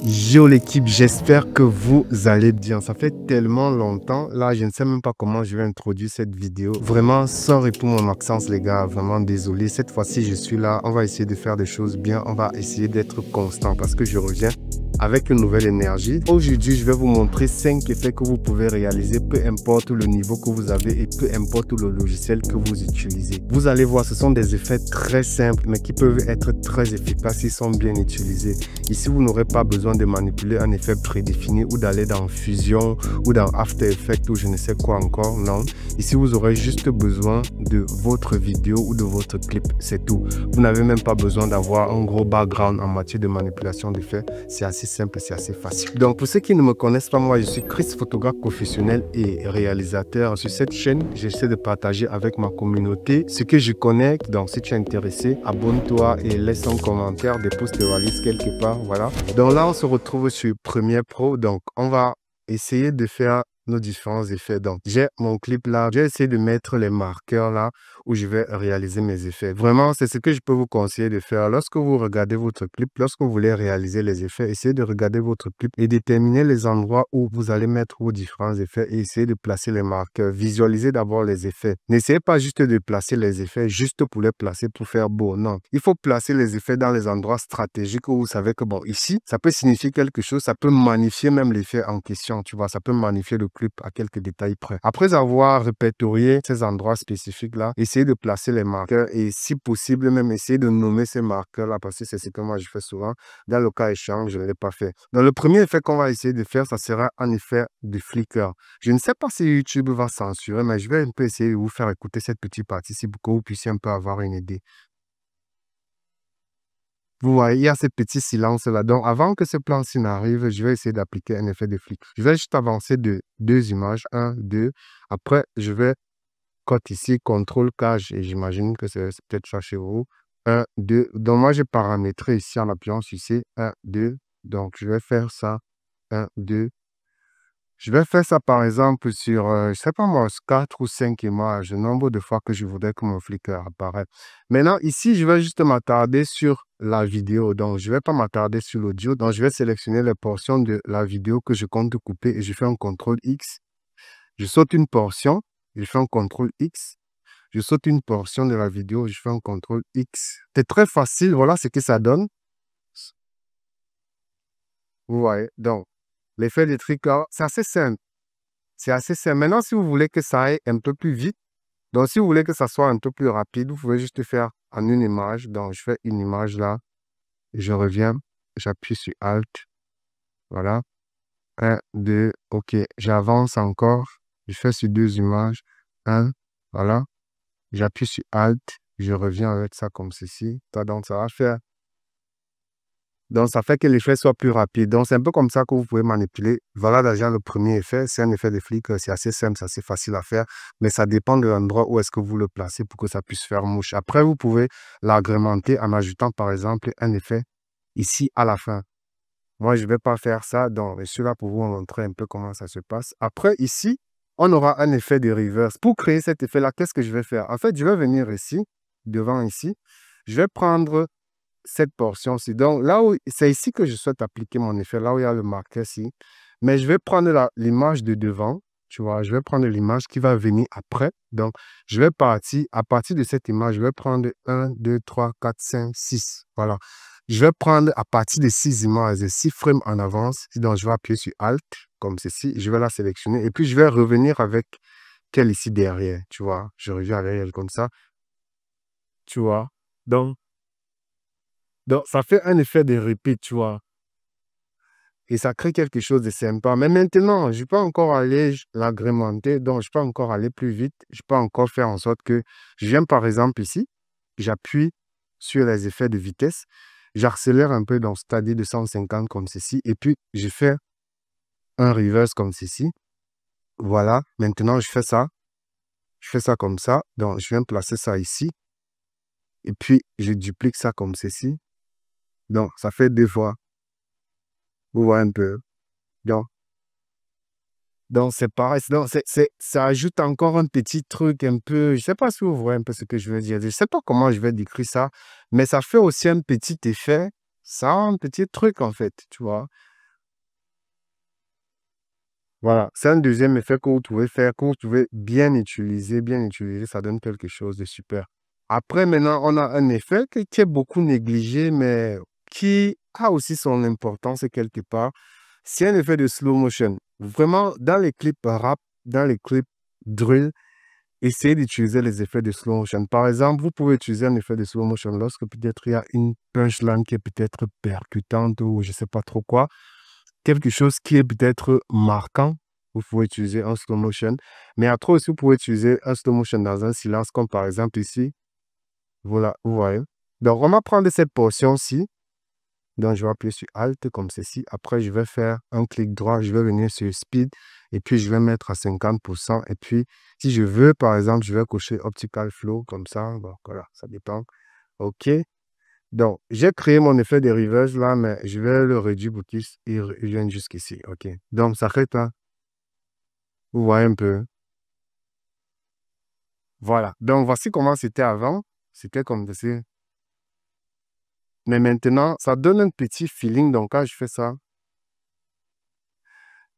Yo l'équipe, j'espère que vous allez bien. Ça fait tellement longtemps. Là, je ne sais même pas comment je vais introduire cette vidéo. Vraiment, sorry pour mon accent, les gars. Vraiment désolé. Cette fois-ci, je suis là. On va essayer de faire des choses bien. On va essayer d'être constant parce que je reviens avec une nouvelle énergie. Aujourd'hui, je vais vous montrer 5 effets que vous pouvez réaliser, peu importe le niveau que vous avez et peu importe le logiciel que vous utilisez. Vous allez voir, ce sont des effets très simples, mais qui peuvent être très efficaces s'ils sont bien utilisés. Ici, vous n'aurez pas besoin de manipuler un effet prédéfini ou d'aller dans Fusion ou dans After Effects ou je ne sais quoi encore. Non. Ici, vous aurez juste besoin de votre vidéo ou de votre clip. C'est tout. Vous n'avez même pas besoin d'avoir un gros background en matière de manipulation d'effets. C'est assez simple, c'est assez facile. Donc, pour ceux qui ne me connaissent pas, moi, je suis Chris, photographe professionnel et réalisateur. Sur cette chaîne, j'essaie de partager avec ma communauté ce que je connais. Donc, si tu es intéressé, abonne-toi et laisse un commentaire, dépose tes valises quelque part. Voilà. Donc là, on se retrouve sur Premiere Pro. Donc, on va essayer de faire nos différents effets. Donc, j'ai mon clip là. J'ai essayé de mettre les marqueurs là où je vais réaliser mes effets. Vraiment, c'est ce que je peux vous conseiller de faire. Lorsque vous regardez votre clip, lorsque vous voulez réaliser les effets, essayez de regarder votre clip et déterminer les endroits où vous allez mettre vos différents effets et essayez de placer les marqueurs. Visualisez d'abord les effets. N'essayez pas juste de placer les effets juste pour les placer pour faire beau. Non, il faut placer les effets dans les endroits stratégiques où vous savez que bon, ici, ça peut signifier quelque chose, ça peut magnifier même l'effet en question, tu vois, ça peut magnifier le clip à quelques détails près. Après avoir répertorié ces endroits spécifiques-là, essayez de placer les marqueurs et si possible, même essayer de nommer ces marqueurs-là parce que c'est ce que moi je fais souvent. Dans le cas échéant, je ne l'ai pas fait. Donc, le premier effet qu'on va essayer de faire, ça sera un effet de flicker. Je ne sais pas si YouTube va censurer, mais je vais un peu essayer de vous faire écouter cette petite partie-ci pour que vous puissiez un peu avoir une idée. Vous voyez, il y a ce petit silence-là. Donc, avant que ce plan-ci n'arrive, je vais essayer d'appliquer un effet de flic. Je vais juste avancer de 2 images, un, 2. Après, je vais cote ici, contrôle K, et j'imagine que c'est peut-être ça chez vous. Un, 2. Donc, moi, j'ai paramétré ici en appuyant sur C. 1, 2. Donc, je vais faire ça. Un, 2. Je vais faire ça, par exemple, sur, je ne sais pas moi, 4 ou 5 images, le nombre de fois que je voudrais que mon flicker apparaisse. Maintenant, ici, je vais juste m'attarder sur la vidéo. Donc, je ne vais pas m'attarder sur l'audio. Donc, je vais sélectionner les portions de la vidéo que je compte couper et je fais un CTRL X. Je saute une portion, je fais un CTRL X. Je saute une portion de la vidéo, je fais un CTRL X. C'est très facile, voilà ce que ça donne. Vous voyez, donc, l'effet de trigger, c'est assez simple. C'est assez simple. Maintenant, si vous voulez que ça aille un peu plus vite, donc si vous voulez que ça soit un peu plus rapide, vous pouvez juste faire en une image. Donc, je fais une image là, et je reviens, j'appuie sur Alt. Voilà. Un, 2, OK. J'avance encore. Je fais sur 2 images. Un, voilà. J'appuie sur Alt. Je reviens avec ça comme ceci. Donc, ça va faire. Donc, ça fait que l'effet soit plus rapide. Donc, c'est un peu comme ça que vous pouvez manipuler. Voilà déjà le premier effet. C'est un effet de flic. C'est assez simple, c'est assez facile à faire. Mais ça dépend de l'endroit où est-ce que vous le placez pour que ça puisse faire mouche. Après, vous pouvez l'agrémenter en ajoutant, par exemple, un effet ici à la fin. Moi, je ne vais pas faire ça. Donc, je suis là pour vous montrer un peu comment ça se passe. Après, ici, on aura un effet de reverse. Pour créer cet effet-là, qu'est-ce que je vais faire? En fait, je vais venir ici, devant ici. Je vais prendre cette portion-ci. Donc, là où c'est ici que je souhaite appliquer mon effet, là où il y a le marqueur ici. Mais je vais prendre l'image de devant, tu vois, je vais prendre l'image qui va venir après. Donc, je vais partir, à partir de cette image, je vais prendre 1, 2, 3, 4, 5, 6. Voilà. Je vais prendre à partir de 6 images, 6 frames en avance. Donc, je vais appuyer sur Alt, comme ceci. Je vais la sélectionner et puis je vais revenir avec quelle ici derrière, tu vois. Je reviens avec elle comme ça, tu vois. Donc, ça fait un effet de repeat, tu vois. Et ça crée quelque chose de sympa. Mais maintenant, je peux encore aller l'agrémenter, donc je peux encore aller plus vite. Je peux encore faire en sorte que je viens par exemple ici, j'appuie sur les effets de vitesse, j'accélère un peu dans c'est-à-dire de 150 comme ceci, et puis je fais un reverse comme ceci. Voilà, maintenant je fais ça comme ça, donc je viens placer ça ici, et puis je duplique ça comme ceci. Donc ça fait 2 fois. Vous voyez un peu. Donc, c'est pareil. Donc, ça ajoute encore un petit truc un peu, je ne sais pas si vous voyez un peu ce que je veux dire. Je ne sais pas comment je vais décrire ça, mais ça fait aussi un petit effet. Ça a un petit truc en fait, tu vois. Voilà, c'est un deuxième effet que vous pouvez faire, que vous pouvez bien utiliser, ça donne quelque chose de super. Après, maintenant, on a un effet qui est beaucoup négligé, mais qui a aussi son importance quelque part. C'est un effet de slow motion. Vraiment, dans les clips rap, dans les clips drill, essayez d'utiliser les effets de slow motion. Par exemple, vous pouvez utiliser un effet de slow motion lorsque peut-être il y a une punchline qui est peut-être percutante ou je ne sais pas trop quoi. Quelque chose qui est peut-être marquant, vous pouvez utiliser un slow motion. Mais après aussi, vous pouvez utiliser un slow motion dans un silence, comme par exemple ici. Voilà, vous voyez. Donc, on va prendre cette portion-ci. Donc, je vais appuyer sur Alt comme ceci. Après, je vais faire un clic droit. Je vais venir sur Speed. Et puis, je vais mettre à 50%. Et puis, si je veux, par exemple, je vais cocher Optical Flow comme ça. Bon, voilà, ça dépend. OK. Donc, j'ai créé mon effet de reverse là, mais je vais le réduire pour qu'il vienne jusqu'ici. OK. Donc, ça fait là. Vous voyez un peu. Voilà. Donc, voici comment c'était avant. C'était comme ceci. Mais maintenant, ça donne un petit feeling. Donc, quand je fais ça,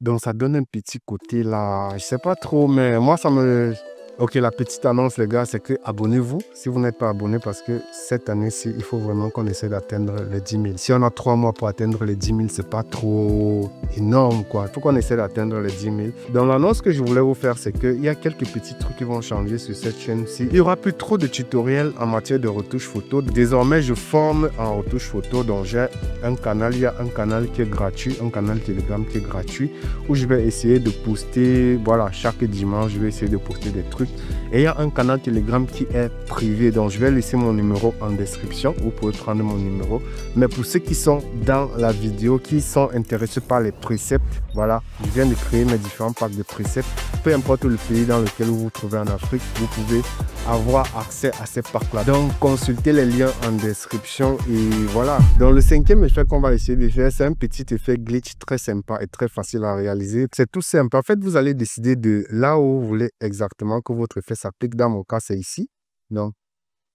donc ça donne un petit côté là. Je sais pas trop, mais moi, ça me... Ok, la petite annonce, les gars, c'est que abonnez-vous si vous n'êtes pas abonné parce que cette année-ci, il faut vraiment qu'on essaie d'atteindre les 10 000. Si on a 3 mois pour atteindre les 10 000, c'est pas trop énorme, quoi. Il faut qu'on essaie d'atteindre les 10 000. Donc, l'annonce que je voulais vous faire, c'est qu'il y a quelques petits trucs qui vont changer sur cette chaîne-ci. Il y aura plus trop de tutoriels en matière de retouche photo. Désormais, je forme en retouche photo. Donc, j'ai un canal. Il y a un canal qui est gratuit, un canal Telegram qui est gratuit où je vais essayer de poster, voilà, chaque dimanche, je vais essayer de poster des trucs. Et il y a un canal Telegram qui est privé, donc je vais laisser mon numéro en description, vous pouvez prendre mon numéro. Mais pour ceux qui sont dans la vidéo, qui sont intéressés par les préceptes, voilà, je viens de créer mes différents packs de préceptes. Peu importe le pays dans lequel vous vous trouvez en Afrique, vous pouvez avoir accès à ces packs-là. Donc, consultez les liens en description et voilà. Dans le cinquième effet qu'on va essayer de faire, c'est un petit effet glitch très sympa et très facile à réaliser. C'est tout simple. En fait, vous allez décider de là où vous voulez exactement que votre effet s'applique. Dans mon cas, c'est ici. Donc,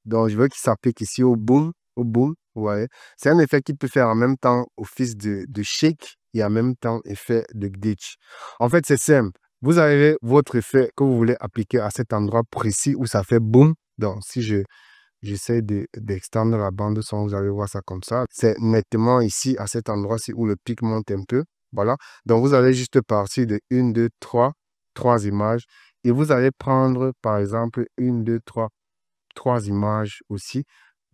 je veux qu'il s'applique ici au boom, vous voyez. C'est un effet qui peut faire en même temps office de shake et en même temps effet de glitch. En fait, c'est simple. Vous avez votre effet que vous voulez appliquer à cet endroit précis où ça fait boom. Donc, si j'essaie d'extendre la bande son, vous allez voir ça comme ça. C'est nettement ici, à cet endroit-ci où le pic monte un peu. Voilà. Donc, vous allez juste partir de 1, 2, 3 images. Et vous allez prendre, par exemple, 1, 2, 3 images aussi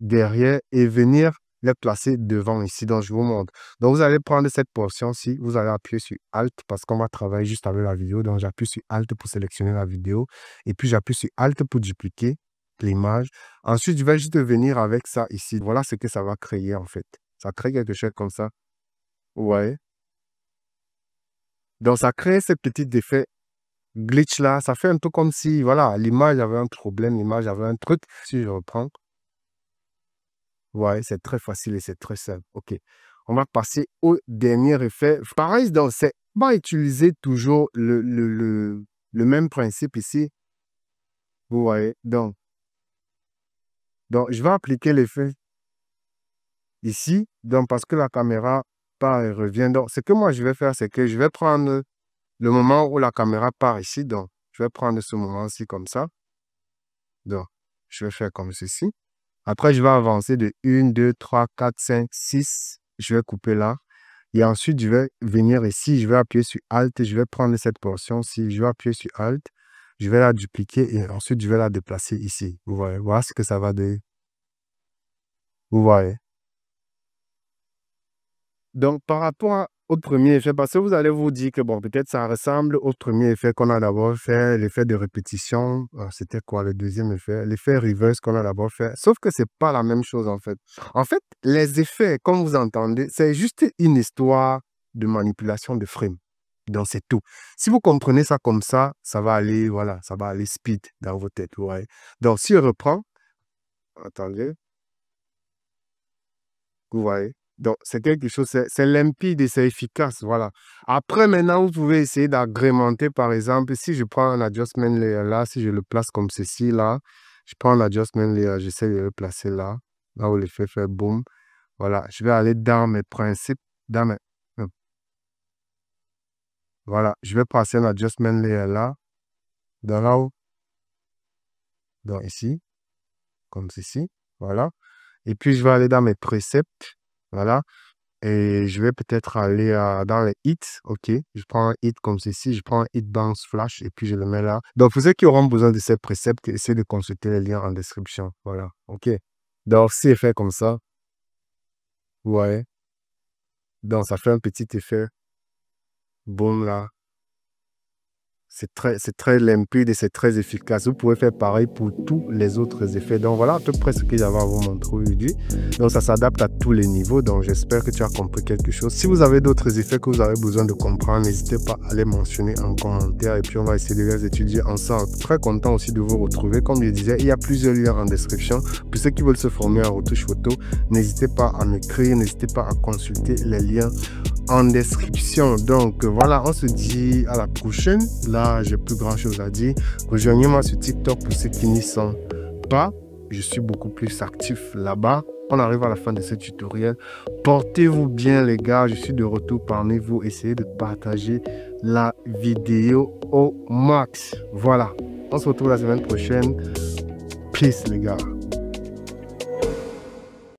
derrière et venir les placer devant ici. Donc, je vous montre. Donc, vous allez prendre cette portion-ci. Vous allez appuyer sur Alt parce qu'on va travailler juste avec la vidéo. Donc, j'appuie sur Alt pour sélectionner la vidéo. Et puis, j'appuie sur Alt pour dupliquer l'image. Ensuite, je vais juste venir avec ça ici. Voilà ce que ça va créer en fait. Ça crée quelque chose comme ça. Ouais. Donc, ça crée ce petit effet glitch là. Ça fait un peu comme si, voilà, l'image avait un problème, l'image avait un truc. Si je reprends, ouais, c'est très facile et c'est très simple. OK. On va passer au dernier effet. Pareil, donc, c'est, on va utiliser toujours le même principe ici. Vous voyez. Donc, je vais appliquer l'effet ici. Donc, parce que la caméra part et revient. Donc, ce que moi, je vais faire, c'est que je vais prendre le moment où la caméra part ici. Donc, je vais prendre ce moment-ci comme ça. Donc, je vais faire comme ceci. Après, je vais avancer de 1, 2, 3, 4, 5, 6. Je vais couper là. Et ensuite, je vais venir ici. Je vais appuyer sur Alt. Je vais prendre cette portion-ci. Je vais appuyer sur Alt. Je vais la dupliquer et ensuite, je vais la déplacer ici. Vous voyez, voilà ce que ça va donner. Vous voyez. Donc, par rapport au premier effet, parce que vous allez vous dire que, bon, peut-être ça ressemble au premier effet qu'on a d'abord fait, l'effet de répétition. C'était quoi le deuxième effet? L'effet reverse qu'on a d'abord fait. Sauf que c'est pas la même chose, en fait. En fait, les effets, comme vous entendez, c'est juste une histoire de manipulation de frame. Donc, c'est tout. Si vous comprenez ça comme ça va aller, voilà, ça va aller speed dans vos têtes, vous voyez. Donc, si je reprends, attendez. Vous voyez? Donc, c'est quelque chose, c'est limpide et c'est efficace. Voilà. Après, maintenant, vous pouvez essayer d'agrémenter, par exemple, si je prends un adjustment layer là, si je le place comme ceci, là, je prends l'adjustment layer, j'essaie de le placer là, là où l'effet fait boom. Voilà. Je vais aller dans mes principes, dans mes... Voilà, je vais passer un adjustment layer là, dans là haut, dans ici, comme ceci, voilà. Et puis, je vais aller dans mes préceptes, voilà. Et je vais peut-être aller dans les hits, ok. Je prends un hit comme ceci, je prends un hit bounce flash et puis je le mets là. Donc, pour ceux qui auront besoin de ces préceptes, essayez de consulter les liens en description, voilà, ok. Donc, si c'est fait comme ça, vous voyez, donc ça fait un petit effet, boum là. C'est très limpide et c'est très efficace. Vous pouvez faire pareil pour tous les autres effets. Donc voilà à peu près ce que j'avais à vous montrer aujourd'hui. Donc ça s'adapte à tous les niveaux. Donc j'espère que tu as compris quelque chose. Si vous avez d'autres effets que vous avez besoin de comprendre, n'hésitez pas à les mentionner en commentaire et puis on va essayer de les étudier ensemble. Très content aussi de vous retrouver. Comme je disais, il y a plusieurs liens en description. Pour ceux qui veulent se former en retouche photo, n'hésitez pas à m'écrire, n'hésitez pas à consulter les liens en description. Donc voilà, on se dit à la prochaine. Là, j'ai plus grand chose à dire. Rejoignez-moi sur TikTok pour ceux qui n'y sont pas. Je suis beaucoup plus actif là-bas. On arrive à la fin de ce tutoriel. Portez-vous bien les gars. Je suis de retour parmi vous. Essayez de partager la vidéo au max. Voilà. On se retrouve la semaine prochaine. Peace les gars.